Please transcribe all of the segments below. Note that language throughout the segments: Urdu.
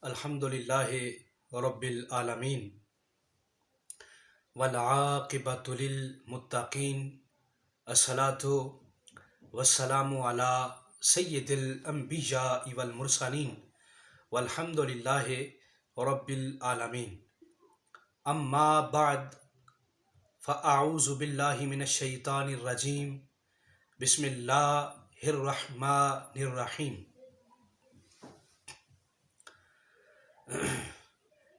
الحمد للہ رب العالمین والعاقبۃ للمتقین الصلاۃ والسلام علی سید الانبیاء والمرسلین والحمد للہ رب العالمین اما بعد فاعوذ باللہ من الشیطان الرجیم بسم اللہ الرحمن الرحیم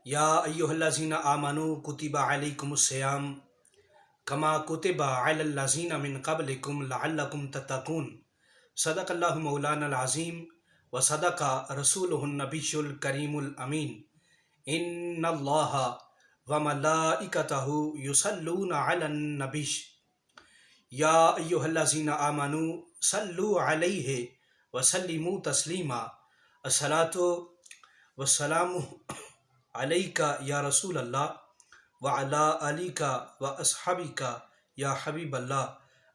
یا ایھا الذین آمنوا کتب علیکم الصیام کما کتب علی الذین من قبلکم لعلکم تتقون صدق اللہ مولانا العظیم وصدق رسولہ النبی الکریم الامین ان اللہ وملائکتہ یصلون علی النبی یا ایھا الذین آمنوا صلوا علیہ وسلموا تسلیما الصلاۃ والسلام علیکہ یا رسول اللہ وعلی آلکہ واصحابکہ یا حبیب اللہ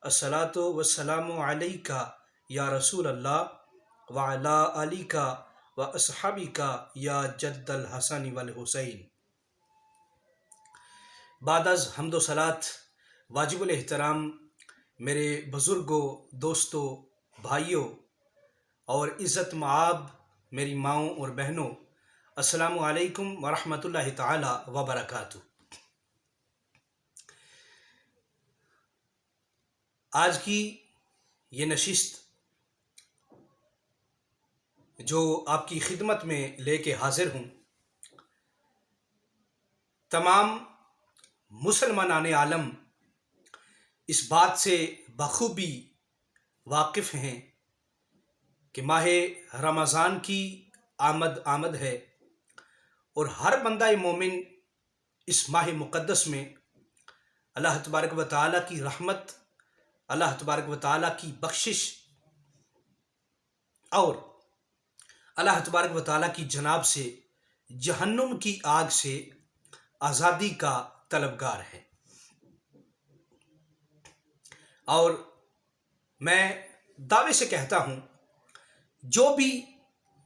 الصلاۃ والسلام علیکہ یا رسول اللہ وعلی آلکہ واصحابکہ یا جد الحسن والحسین۔ بعد از حمد و صلات واجب الاحترام میرے بزرگوں، دوستوں، بھائیوں اور عزت مآب میری ماؤں اور بہنوں، السلام علیکم ورحمۃ اللہ تعالی وبرکاتہ۔ آج کی یہ نشست جو آپ کی خدمت میں لے کے حاضر ہوں، تمام مسلمانان عالم اس بات سے بخوبی واقف ہیں کہ ماہ رمضان کی آمد ہے اور ہر بندہ مومن اس ماہ مقدس میں اللہ تبارک و تعالیٰ کی رحمت، اللہ تبارک و تعالیٰ کی بخشش اور اللہ تبارک و تعالیٰ کی جناب سے جہنم کی آگ سے آزادی کا طلبگار ہے۔ اور میں دعوے سے کہتا ہوں، جو بھی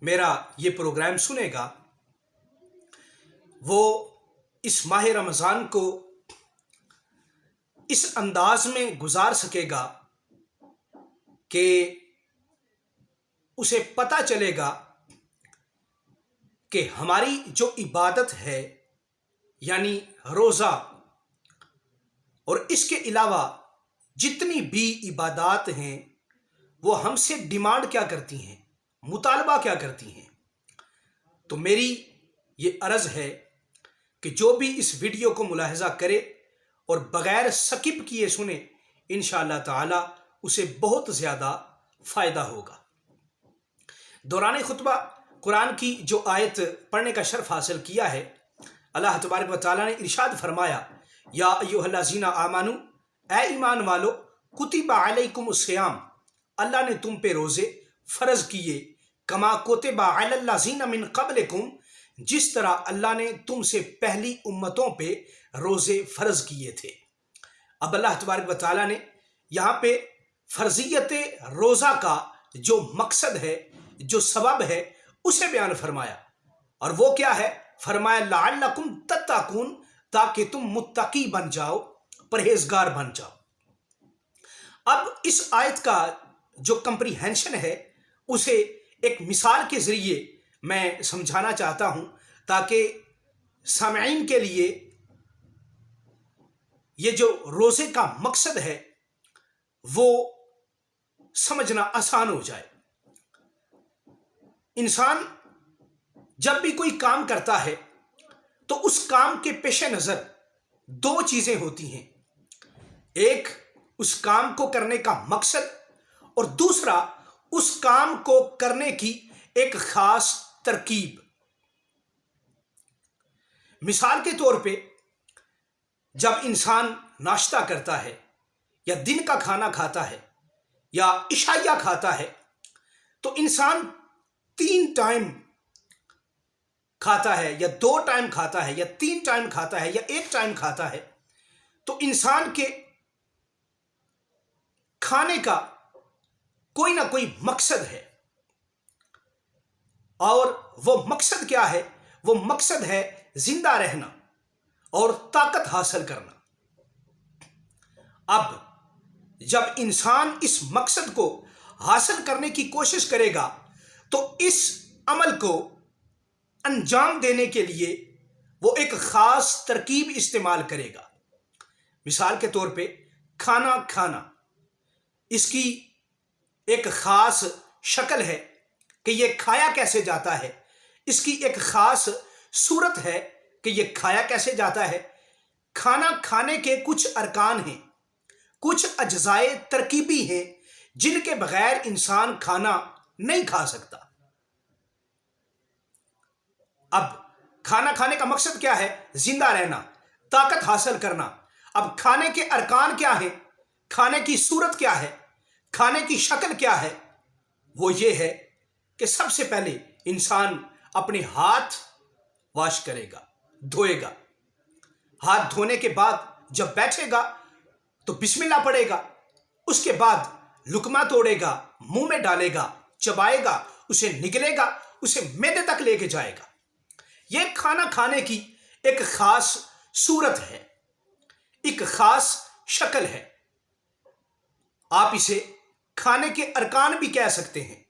میرا یہ پروگرام سنے گا وہ اس ماہ رمضان کو اس انداز میں گزار سکے گا کہ اسے پتہ چلے گا کہ ہماری جو عبادت ہے یعنی روزہ اور اس کے علاوہ جتنی بھی عبادات ہیں وہ ہم سے ڈیمانڈ کیا کرتی ہیں، مطالبہ کیا کرتی ہیں۔ تو میری یہ عرض ہے کہ جو بھی اس ویڈیو کو ملاحظہ کرے اور بغیر سکپ کیے سنے، انشاءاللہ تعالی اسے بہت زیادہ فائدہ ہوگا۔ دوران خطبہ قرآن کی جو آیت پڑھنے کا شرف حاصل کیا ہے، اللہ تبارک و تعالیٰ نے ارشاد فرمایا، یا ایھا الذین آمنوا، اے ایمان والو، کتب علیکم الصیام، اللہ نے تم پہ روزے فرض کیے، کما کتب علی الذین من قبلکم، جس طرح اللہ نے تم سے پہلی امتوں پہ روزے فرض کیے تھے۔ اب اللہ تبارک و تعالیٰ نے یہاں پہ فرضیت روزہ کا جو مقصد ہے، جو سبب ہے، اسے بیان فرمایا، اور وہ کیا ہے؟ فرمایا لعلکم تتقون، تاکہ تم متقی بن جاؤ، پرہیزگار بن جاؤ۔ اب اس آیت کا جو کمپریہنشن ہے اسے ایک مثال کے ذریعے میں سمجھانا چاہتا ہوں، تاکہ سامعین کے لیے یہ جو روزے کا مقصد ہے وہ سمجھنا آسان ہو جائے۔ انسان جب بھی کوئی کام کرتا ہے تو اس کام کے پیش نظر دو چیزیں ہوتی ہیں، ایک اس کام کو کرنے کا مقصد اور دوسرا اس کام کو کرنے کی ایک خاص ترکیب۔ مثال کے طور پہ جب انسان ناشتہ کرتا ہے یا دن کا کھانا کھاتا ہے یا عشائیہ کھاتا ہے تو انسان 3 ٹائم کھاتا ہے یا 2 ٹائم کھاتا ہے یا 3 ٹائم کھاتا ہے یا 1 ٹائم کھاتا ہے، تو انسان کے کھانے کا کوئی نہ کوئی مقصد ہے۔ اور وہ مقصد کیا ہے؟ وہ مقصد ہے زندہ رہنا اور طاقت حاصل کرنا۔ اب جب انسان اس مقصد کو حاصل کرنے کی کوشش کرے گا تو اس عمل کو انجام دینے کے لیے وہ ایک خاص ترکیب استعمال کرے گا۔ مثال کے طور پہ کھانا کھانا، اس کی ایک خاص شکل ہے کہ یہ کھایا کیسے جاتا ہے، اس کی ایک خاص صورت ہے کہ یہ کھایا کیسے جاتا ہے۔ کھانا کھانے کے کچھ ارکان ہیں، کچھ اجزائے ترکیبی ہیں جن کے بغیر انسان کھانا نہیں کھا سکتا۔ اب کھانا کھانے کا مقصد کیا ہے؟ زندہ رہنا، طاقت حاصل کرنا۔ اب کھانے کے ارکان کیا ہیں؟ کھانے کی صورت کیا ہے؟ کھانے کی شکل کیا ہے؟ وہ یہ ہے کہ سب سے پہلے انسان اپنے ہاتھ واش کرے گا، دھوئے گا۔ ہاتھ دھونے کے بعد جب بیٹھے گا تو بسم اللہ پڑھے گا، اس کے بعد لقمہ توڑے گا، منہ میں ڈالے گا، چبائے گا، اسے نگلے گا، اسے معدے تک لے کے جائے گا۔ یہ کھانا کھانے کی ایک خاص صورت ہے، ایک خاص شکل ہے۔ آپ اسے کھانے کے ارکان بھی کہہ سکتے ہیں،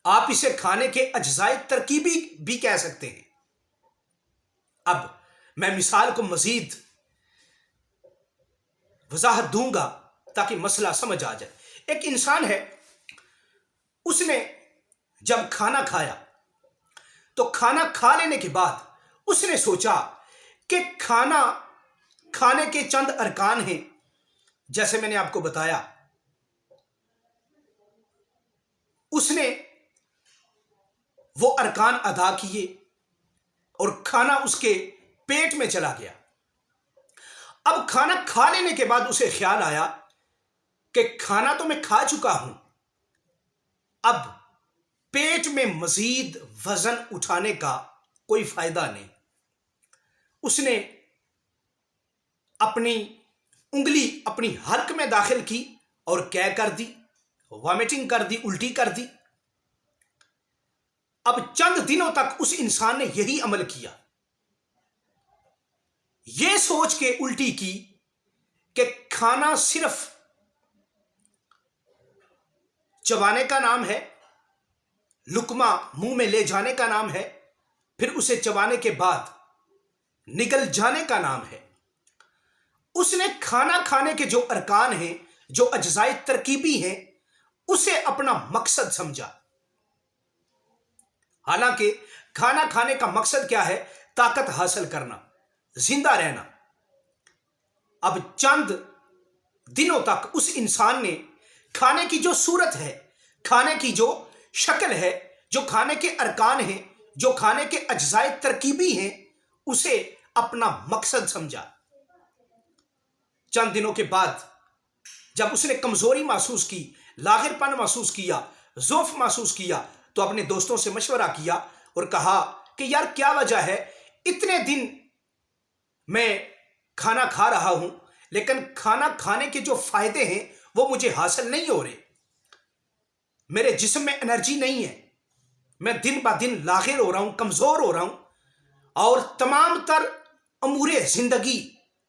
آپ اسے کھانے کے اجزائے ترکیبی بھی کہہ سکتے ہیں۔ اب میں مثال کو مزید وضاحت دوں گا تاکہ مسئلہ سمجھ آ جائے۔ ایک انسان ہے، اس نے جب کھانا کھایا تو کھانا کھا لینے کے بعد اس نے سوچا کہ کھانا کھانے کے چند ارکان ہیں، جیسے میں نے آپ کو بتایا۔ اس نے وہ ارکان ادا کیے اور کھانا اس کے پیٹ میں چلا گیا۔ اب کھانا کھا لینے کے بعد اسے خیال آیا کہ کھانا تو میں کھا چکا ہوں، اب پیٹ میں مزید وزن اٹھانے کا کوئی فائدہ نہیں۔ اس نے اپنی انگلی اپنی حلق میں داخل کی اور کیا کر دی؟ وامٹنگ کر دی، الٹی کر دی۔ اب چند دنوں تک اس انسان نے یہی عمل کیا، یہ سوچ کے الٹی کی کہ کھانا صرف چبانے کا نام ہے، لقمہ منہ میں لے جانے کا نام ہے، پھر اسے چبانے کے بعد نگل جانے کا نام ہے۔ اس نے کھانا کھانے کے جو ارکان ہیں، جو اجزائے ترکیبی ہیں، اسے اپنا مقصد سمجھا۔ حالانکہ کھانا کھانے کا مقصد کیا ہے؟ طاقت حاصل کرنا، زندہ رہنا۔ اب چند دنوں تک اس انسان نے کھانے کی جو صورت ہے، کھانے کی جو شکل ہے، جو کھانے کے ارکان ہیں، جو کھانے کے اجزائے ترکیبی ہیں، اسے اپنا مقصد سمجھا۔ چند دنوں کے بعد جب اس نے کمزوری محسوس کی، لاغر پن محسوس کیا، ضعف محسوس کیا، تو اپنے دوستوں سے مشورہ کیا اور کہا کہ یار کیا وجہ ہے، اتنے دن میں کھانا کھا رہا ہوں لیکن کھانا کھانے کے جو فائدے ہیں وہ مجھے حاصل نہیں ہو رہے، میرے جسم میں انرجی نہیں ہے، میں دن با دن لاغر ہو رہا ہوں، کمزور ہو رہا ہوں، اور تمام تر امور زندگی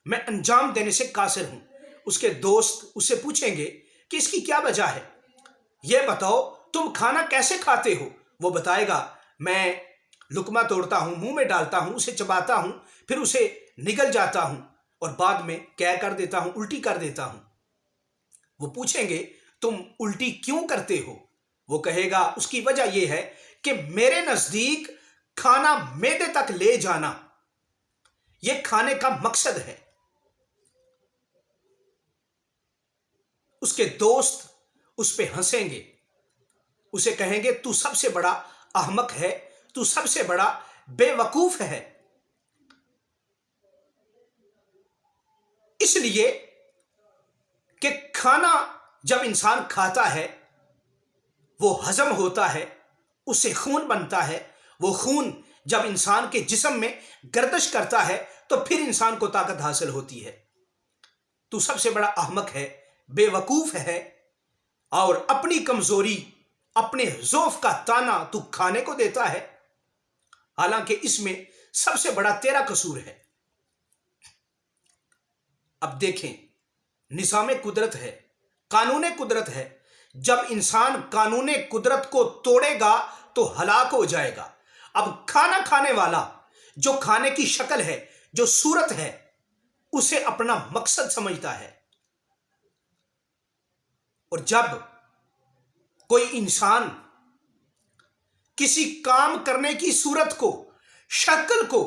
میں انجام دینے سے قاصر ہوں۔ اس کے دوست اس سے پوچھیں گے کہ اس کی کیا وجہ ہے، یہ بتاؤ تم کھانا کیسے کھاتے ہو؟ وہ بتائے گا میں لقمہ توڑتا ہوں، منہ میں ڈالتا ہوں، اسے چباتا ہوں، پھر اسے نگل جاتا ہوں اور بعد میں کیا کر دیتا ہوں؟ الٹی کر دیتا ہوں۔ وہ پوچھیں گے تم الٹی کیوں کرتے ہو؟ وہ کہے گا اس کی وجہ یہ ہے کہ میرے نزدیک کھانا معدے تک لے جانا یہ کھانے کا مقصد ہے۔ اس کے دوست اس پہ ہنسیں گے، اسے کہیں گے تو سب سے بڑا احمق ہے، تو سب سے بڑا بے وقوف ہے۔ اس لیے کہ کھانا جب انسان کھاتا ہے وہ ہضم ہوتا ہے، اس سے خون بنتا ہے، وہ خون جب انسان کے جسم میں گردش کرتا ہے تو پھر انسان کو طاقت حاصل ہوتی ہے۔ تو سب سے بڑا احمق ہے، بے وقوف ہے اور اپنی کمزوری اپنے ضعف کا تانا تو کھانے کو دیتا ہے، حالانکہ اس میں سب سے بڑا تیرا قصور ہے۔ اب دیکھیں، نظام قدرت ہے، قانون قدرت ہے۔ جب انسان قانون قدرت کو توڑے گا تو ہلاک ہو جائے گا۔ اب کھانا کھانے والا جو کھانے کی شکل ہے، جو صورت ہے، اسے اپنا مقصد سمجھتا ہے، اور جب کوئی انسان کسی کام کرنے کی صورت کو، شکل کو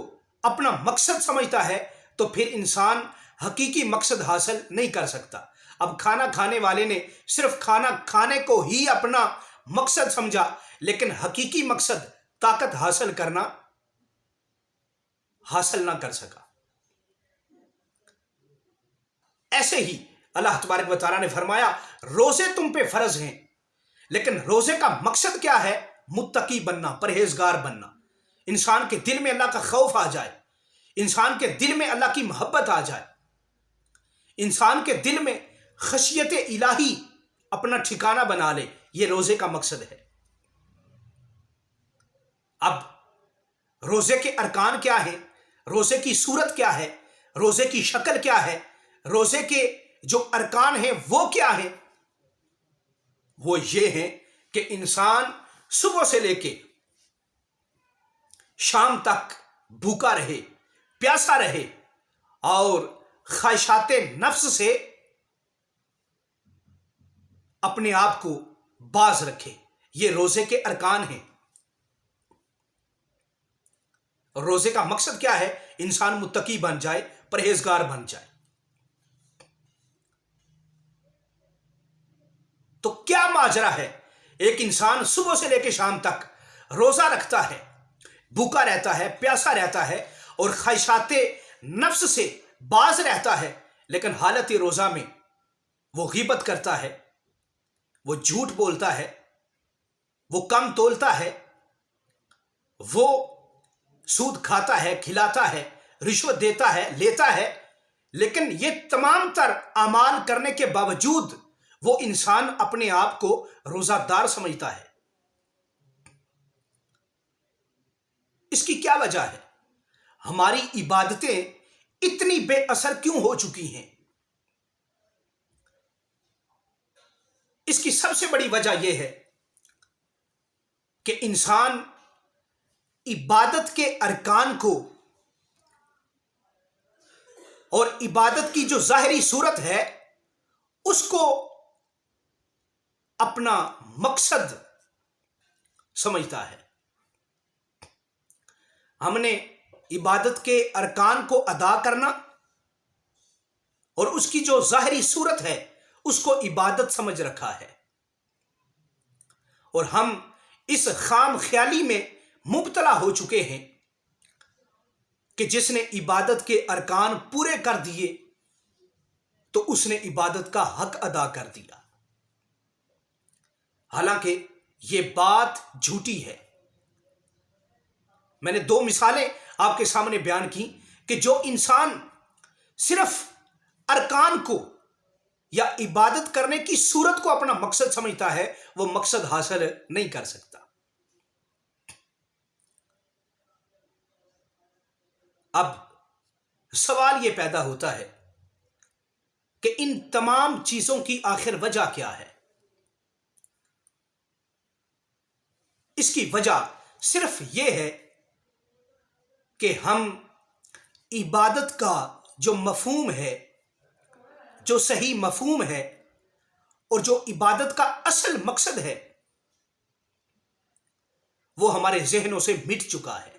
اپنا مقصد سمجھتا ہے تو پھر انسان حقیقی مقصد حاصل نہیں کر سکتا۔ اب کھانا کھانے والے نے صرف کھانا کھانے کو ہی اپنا مقصد سمجھا، لیکن حقیقی مقصد طاقت حاصل کرنا حاصل نہ کر سکا۔ ایسے ہی اللہ تبارک و تعالیٰ نے فرمایا روزے تم پہ فرض ہیں، لیکن روزے کا مقصد کیا ہے؟ متقی بننا، پرہیزگار بننا، انسان کے دل میں اللہ کا خوف آ جائے، انسان کے دل میں اللہ کی محبت آ جائے، انسان کے دل میں خشیت الہی اپنا ٹھکانہ بنا لے۔ یہ روزے کا مقصد ہے۔ اب روزے کے ارکان کیا ہیں؟ روزے کی صورت کیا ہے؟ روزے کی شکل کیا ہے؟ روزے کے جو ارکان ہیں وہ کیا ہیں؟ وہ یہ ہیں کہ انسان صبح سے لے کے شام تک بھوکا رہے، پیاسا رہے، اور خواہشات نفس سے اپنے آپ کو باز رکھے۔ یہ روزے کے ارکان ہیں۔ روزے کا مقصد کیا ہے؟ انسان متقی بن جائے، پرہیزگار بن جائے۔ تو کیا ماجرا ہے؟ ایک انسان صبح سے لے کے شام تک روزہ رکھتا ہے، بھوکا رہتا ہے، پیاسا رہتا ہے، اور خواہشات نفس سے باز رہتا ہے، لیکن حالت روزہ میں وہ غیبت کرتا ہے، وہ جھوٹ بولتا ہے، وہ کم تولتا ہے، وہ سود کھاتا ہے، کھلاتا ہے، رشوت دیتا ہے، لیتا ہے، لیکن یہ تمام تر اعمال کرنے کے باوجود وہ انسان اپنے آپ کو روزہ دار سمجھتا ہے۔ اس کی کیا وجہ ہے؟ ہماری عبادتیں اتنی بے اثر کیوں ہو چکی ہیں؟ اس کی سب سے بڑی وجہ یہ ہے کہ انسان عبادت کے ارکان کو اور عبادت کی جو ظاہری صورت ہے اس کو اپنا مقصد سمجھتا ہے۔ ہم نے عبادت کے ارکان کو ادا کرنا اور اس کی جو ظاہری صورت ہے اس کو عبادت سمجھ رکھا ہے، اور ہم اس خام خیالی میں مبتلا ہو چکے ہیں کہ جس نے عبادت کے ارکان پورے کر دیے تو اس نے عبادت کا حق ادا کر دیا، حالانکہ یہ بات جھوٹی ہے۔ میں نے 2 مثالیں آپ کے سامنے بیان کی کہ جو انسان صرف ارکان کو یا عبادت کرنے کی صورت کو اپنا مقصد سمجھتا ہے وہ مقصد حاصل نہیں کر سکتا۔ اب سوال یہ پیدا ہوتا ہے کہ ان تمام چیزوں کی آخر وجہ کیا ہے؟ اس کی وجہ صرف یہ ہے کہ ہم عبادت کا جو مفہوم ہے، جو صحیح مفہوم ہے، اور جو عبادت کا اصل مقصد ہے وہ ہمارے ذہنوں سے مٹ چکا ہے۔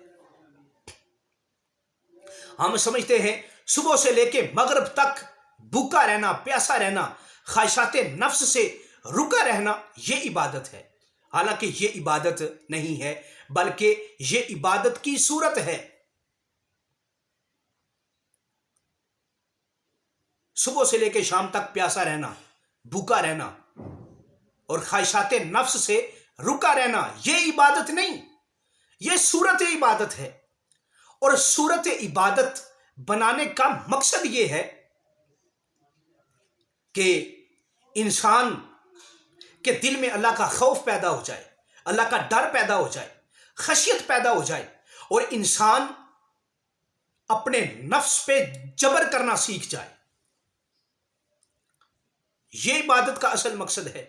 ہم سمجھتے ہیں صبح سے لے کے مغرب تک بھوکا رہنا، پیاسا رہنا، خواہشات نفس سے رکا رہنا یہ عبادت ہے، حالانکہ یہ عبادت نہیں ہے، بلکہ یہ عبادت کی صورت ہے۔ صبح سے لے کے شام تک پیاسا رہنا، بھوکا رہنا اور خواہشات نفس سے رکا رہنا یہ عبادت نہیں، یہ صورت عبادت ہے۔ اور صورت عبادت بنانے کا مقصد یہ ہے کہ انسان کہ دل میں اللہ کا خوف پیدا ہو جائے، اللہ کا ڈر پیدا ہو جائے، خشیت پیدا ہو جائے، اور انسان اپنے نفس پہ جبر کرنا سیکھ جائے۔ یہ عبادت کا اصل مقصد ہے،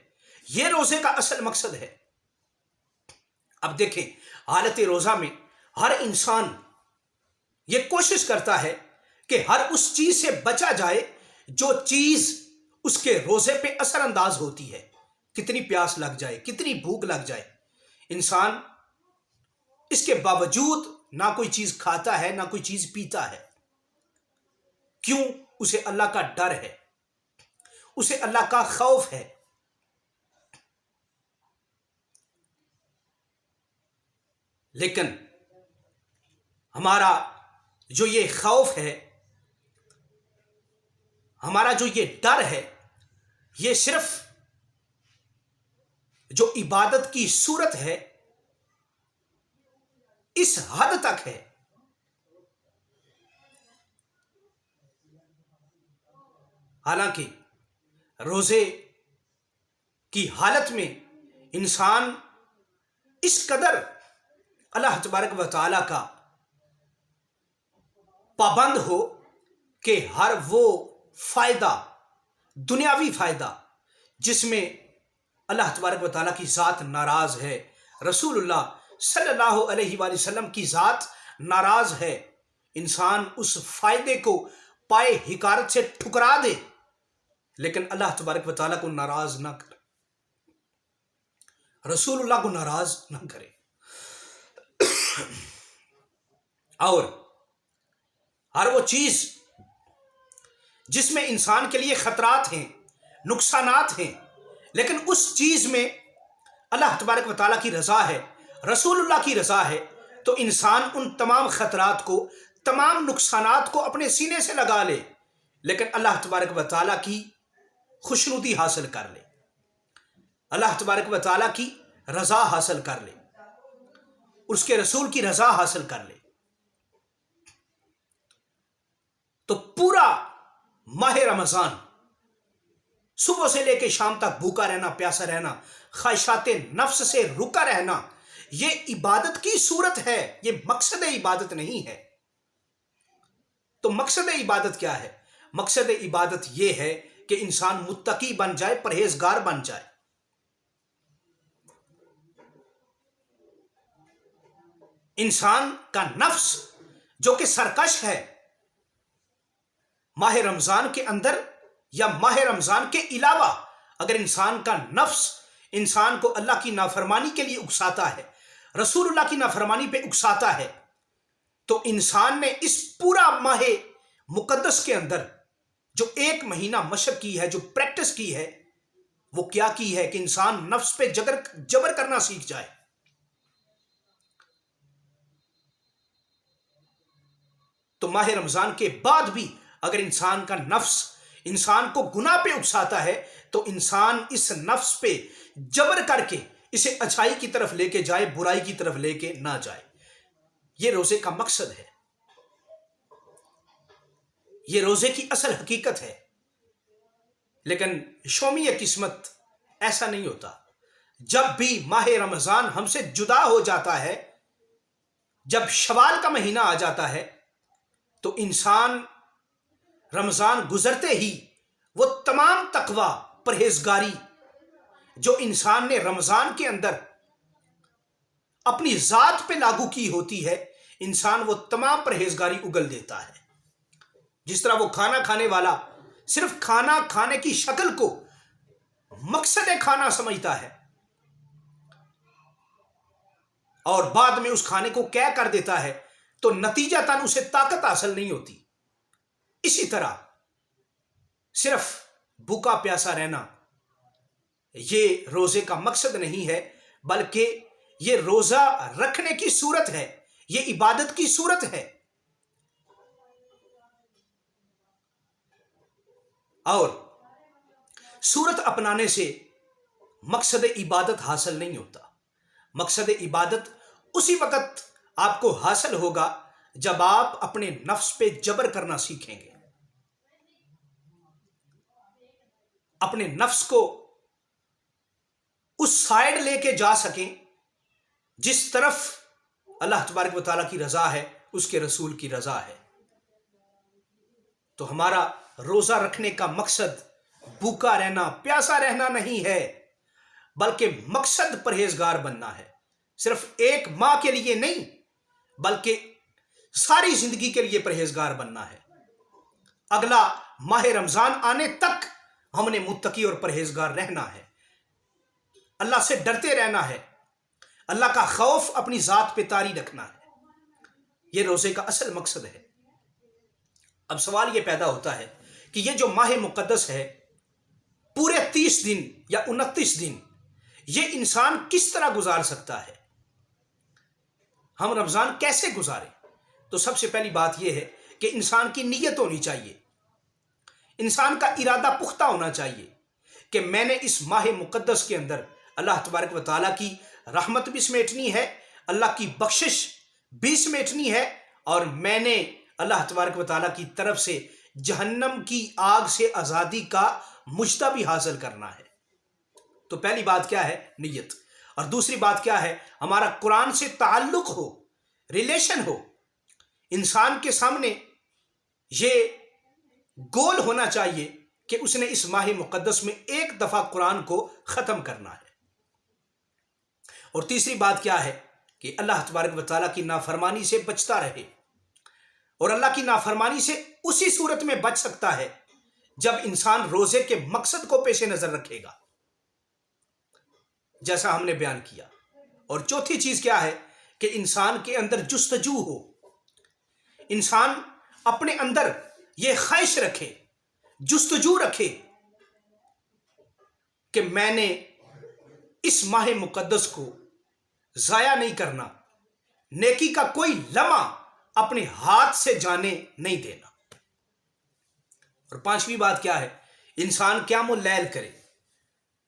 یہ روزے کا اصل مقصد ہے۔ اب دیکھیں، حالت روزہ میں ہر انسان یہ کوشش کرتا ہے کہ ہر اس چیز سے بچا جائے جو چیز اس کے روزے پہ اثر انداز ہوتی ہے۔ کتنی پیاس لگ جائے، کتنی بھوک لگ جائے، انسان اس کے باوجود نہ کوئی چیز کھاتا ہے، نہ کوئی چیز پیتا ہے۔ کیوں؟ اسے اللہ کا ڈر ہے، اسے اللہ کا خوف ہے۔ لیکن ہمارا جو یہ خوف ہے، ہمارا جو یہ ڈر ہے، یہ صرف جو عبادت کی صورت ہے اس حد تک ہے۔ حالانکہ روزے کی حالت میں انسان اس قدر اللہ تبارک و تعالی کا پابند ہو کہ ہر وہ فائدہ، دنیاوی فائدہ جس میں اللہ تبارک و تعالیٰ کی ذات ناراض ہے، رسول اللہ صلی اللہ علیہ وآلہ وسلم کی ذات ناراض ہے، انسان اس فائدے کو پائے حقارت سے ٹھکرا دے، لیکن اللہ تبارک و تعالیٰ کو ناراض نہ کرے، رسول اللہ کو ناراض نہ کرے۔ اور ہر وہ چیز جس میں انسان کے لیے خطرات ہیں، نقصانات ہیں، لیکن اس چیز میں اللہ تبارک و تعالیٰ کی رضا ہے، رسول اللہ کی رضا ہے، تو انسان ان تمام خطرات کو، تمام نقصانات کو اپنے سینے سے لگا لے، لیکن اللہ تبارک و تعالیٰ کی خوشنودی حاصل کر لے، اللہ تبارک و تعالیٰ کی رضا حاصل کر لے، اس کے رسول کی رضا حاصل کر لے۔ تو پورا ماہ رمضان صبح سے لے کے شام تک بھوکا رہنا، پیاسا رہنا، خواہشات نفس سے رکا رہنا، یہ عبادت کی صورت ہے، یہ مقصد عبادت نہیں ہے۔ تو مقصد عبادت کیا ہے؟ مقصد عبادت یہ ہے کہ انسان متقی بن جائے، پرہیزگار بن جائے۔ انسان کا نفس جو کہ سرکش ہے، ماہ رمضان کے اندر یا ماہ رمضان کے علاوہ اگر انسان کا نفس انسان کو اللہ کی نافرمانی کے لیے اکساتا ہے، رسول اللہ کی نافرمانی پہ اکساتا ہے، تو انسان نے اس پورا ماہ مقدس کے اندر جو ایک مہینہ مشق کی ہے، جو پریکٹس کی ہے، وہ کیا کی ہے کہ انسان نفس پہ جبر کرنا سیکھ جائے۔ تو ماہ رمضان کے بعد بھی اگر انسان کا نفس انسان کو گناہ پہ اکساتا ہے تو انسان اس نفس پہ جبر کر کے اسے اچھائی کی طرف لے کے جائے، برائی کی طرف لے کے نہ جائے۔ یہ روزے کا مقصد ہے، یہ روزے کی اصل حقیقت ہے۔ لیکن شومی قسمت ایسا نہیں ہوتا۔ جب بھی ماہ رمضان ہم سے جدا ہو جاتا ہے، جب شوال کا مہینہ آ جاتا ہے، تو انسان رمضان گزرتے ہی وہ تمام تقوی، پرہیزگاری جو انسان نے رمضان کے اندر اپنی ذات پہ لاگو کی ہوتی ہے، انسان وہ تمام پرہیزگاری اگل دیتا ہے۔ جس طرح وہ کھانا کھانے والا صرف کھانا کھانے کی شکل کو مقصد کھانا سمجھتا ہے اور بعد میں اس کھانے کو کیا کر دیتا ہے، تو نتیجتاً اسے طاقت حاصل نہیں ہوتی۔ اسی طرح صرف بھوکا پیاسا رہنا یہ روزے کا مقصد نہیں ہے، بلکہ یہ روزہ رکھنے کی صورت ہے، یہ عبادت کی صورت ہے۔ اور صورت اپنانے سے مقصد عبادت حاصل نہیں ہوتا۔ مقصد عبادت اسی وقت آپ کو حاصل ہوگا جب آپ اپنے نفس پہ جبر کرنا سیکھیں گے، اپنے نفس کو اس سائڈ لے کے جا سکیں جس طرف اللہ تبارک و تعالیٰ کی رضا ہے، اس کے رسول کی رضا ہے۔ تو ہمارا روزہ رکھنے کا مقصد بھوکا رہنا، پیاسا رہنا نہیں ہے، بلکہ مقصد پرہیزگار بننا ہے۔ صرف ایک ماہ کے لیے نہیں، بلکہ ساری زندگی کے لیے پرہیزگار بننا ہے۔ اگلا ماہ رمضان آنے تک ہم نے متقی اور پرہیزگار رہنا ہے، اللہ سے ڈرتے رہنا ہے، اللہ کا خوف اپنی ذات پہ طاری رکھنا ہے۔ یہ روزے کا اصل مقصد ہے۔ اب سوال یہ پیدا ہوتا ہے کہ یہ جو ماہ مقدس ہے، پورے 30 دن یا 29 دن، یہ انسان کس طرح گزار سکتا ہے؟ ہم رمضان کیسے گزاریں؟ تو سب سے پہلی بات یہ ہے کہ انسان کی نیت ہونی چاہیے، انسان کا ارادہ پختہ ہونا چاہیے کہ میں نے اس ماہ مقدس کے اندر اللہ تبارک و تعالیٰ کی رحمت بھی سمیٹنی ہے، اللہ کی بخشش بھی سمیٹنی ہے، اور میں نے اللہ تبارک و تعالیٰ کی طرف سے جہنم کی آگ سے آزادی کا مجدہ بھی حاصل کرنا ہے۔ تو پہلی بات کیا ہے؟ نیت۔ اور دوسری بات کیا ہے؟ ہمارا قرآن سے تعلق ہو، ریلیشن ہو۔ انسان کے سامنے یہ گول ہونا چاہیے کہ اس نے اس ماہ مقدس میں ایک دفعہ قرآن کو ختم کرنا ہے۔ اور تیسری بات کیا ہے؟ کہ اللہ تبارک و تعالیٰ کی نافرمانی سے بچتا رہے۔ اور اللہ کی نافرمانی سے اسی صورت میں بچ سکتا ہے جب انسان روزے کے مقصد کو پیش نظر رکھے گا، جیسا ہم نے بیان کیا۔ اور چوتھی چیز کیا ہے؟ کہ انسان کے اندر جستجو ہو، انسان اپنے اندر یہ خواہش رکھے، جستجو رکھے کہ میں نے اس ماہ مقدس کو ضائع نہیں کرنا، نیکی کا کوئی لمحہ اپنے ہاتھ سے جانے نہیں دینا۔ اور پانچویں بات کیا ہے؟ انسان قیام اللیل کرے،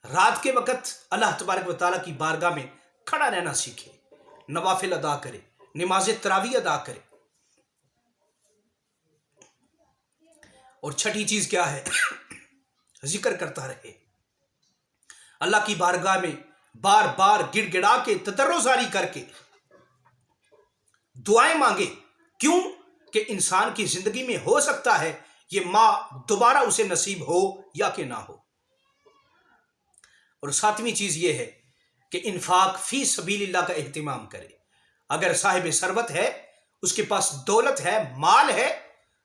رات کے وقت اللہ تبارک و تعالیٰ کی بارگاہ میں کھڑا رہنا سیکھے، نوافل ادا کرے، نماز تراویح ادا کرے۔ اور چھٹی چیز کیا ہے؟ ذکر کرتا رہے، اللہ کی بارگاہ میں بار بار گڑ گڑا کے تضرع کر کے دعائیں مانگے۔ کیوں؟ کہ انسان کی زندگی میں ہو سکتا ہے یہ ماہ دوبارہ اسے نصیب ہو یا کہ نہ ہو۔ اور ساتویں چیز یہ ہے کہ انفاق فی سبیل اللہ کا اہتمام کرے۔ اگر صاحب ثروت ہے، اس کے پاس دولت ہے، مال ہے،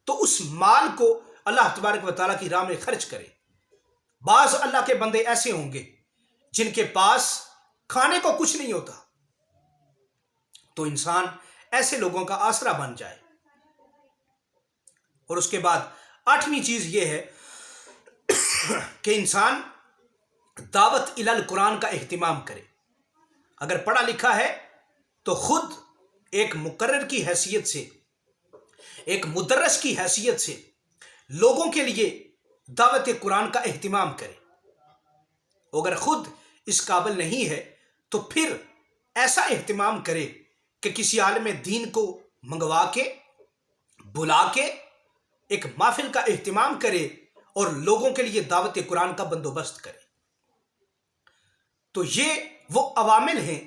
تو اس مال کو اللہ تبارک و تعالیٰ کی راہ میں خرچ کرے۔ بعض اللہ کے بندے ایسے ہوں گے جن کے پاس کھانے کو کچھ نہیں ہوتا، تو انسان ایسے لوگوں کا آسرا بن جائے۔ اور اس کے بعد آٹھویں چیز یہ ہے کہ انسان دعوت الی القرآن کا اہتمام کرے۔ اگر پڑھا لکھا ہے تو خود ایک مقرر کی حیثیت سے، ایک مدرس کی حیثیت سے لوگوں کے لیے دعوت قرآن کا اہتمام کرے۔ اگر خود اس قابل نہیں ہے تو پھر ایسا اہتمام کرے کہ کسی عالم دین کو منگوا کے، بلا کے ایک محفل کا اہتمام کرے اور لوگوں کے لیے دعوت قرآن کا بندوبست کرے۔ تو یہ وہ عوامل ہیں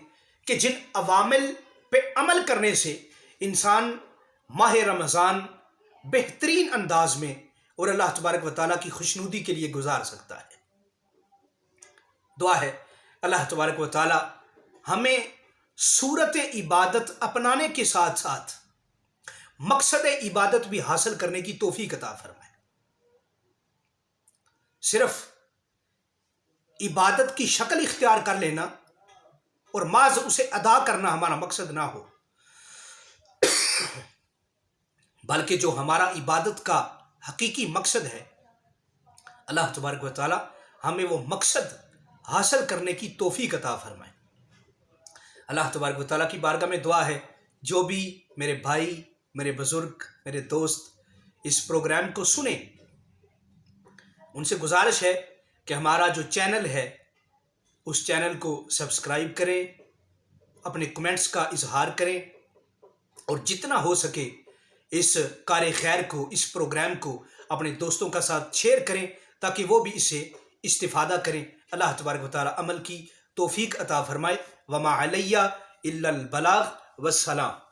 کہ جن عوامل پہ عمل کرنے سے انسان ماہ رمضان بہترین انداز میں اور اللہ تبارک و تعالیٰ کی خوشنودی کے لیے گزار سکتا ہے۔ دعا ہے اللہ تبارک و تعالیٰ ہمیں صورت عبادت اپنانے کے ساتھ ساتھ مقصد عبادت بھی حاصل کرنے کی توفیق عطا فرمائے۔ صرف عبادت کی شکل اختیار کر لینا اور محض اسے ادا کرنا ہمارا مقصد نہ ہو، بلکہ جو ہمارا عبادت کا حقیقی مقصد ہے، اللہ تبارک و تعالی ہمیں وہ مقصد حاصل کرنے کی توفیق عطا فرمائے۔ اللہ تبارک و تعالیٰ کی بارگاہ میں دعا ہے جو بھی میرے بھائی، میرے بزرگ، میرے دوست اس پروگرام کو سنیں، ان سے گزارش ہے کہ ہمارا جو چینل ہے اس چینل کو سبسکرائب کریں، اپنے کمنٹس کا اظہار کریں، اور جتنا ہو سکے اس کار خیر کو، اس پروگرام کو اپنے دوستوں کا ساتھ شیئر کریں تاکہ وہ بھی اس سے استفادہ کریں۔ اللہ تبارک و تعالیٰ عمل کی توفیق عطا فرمائے. وما علیہ الا البلاغ والسلام.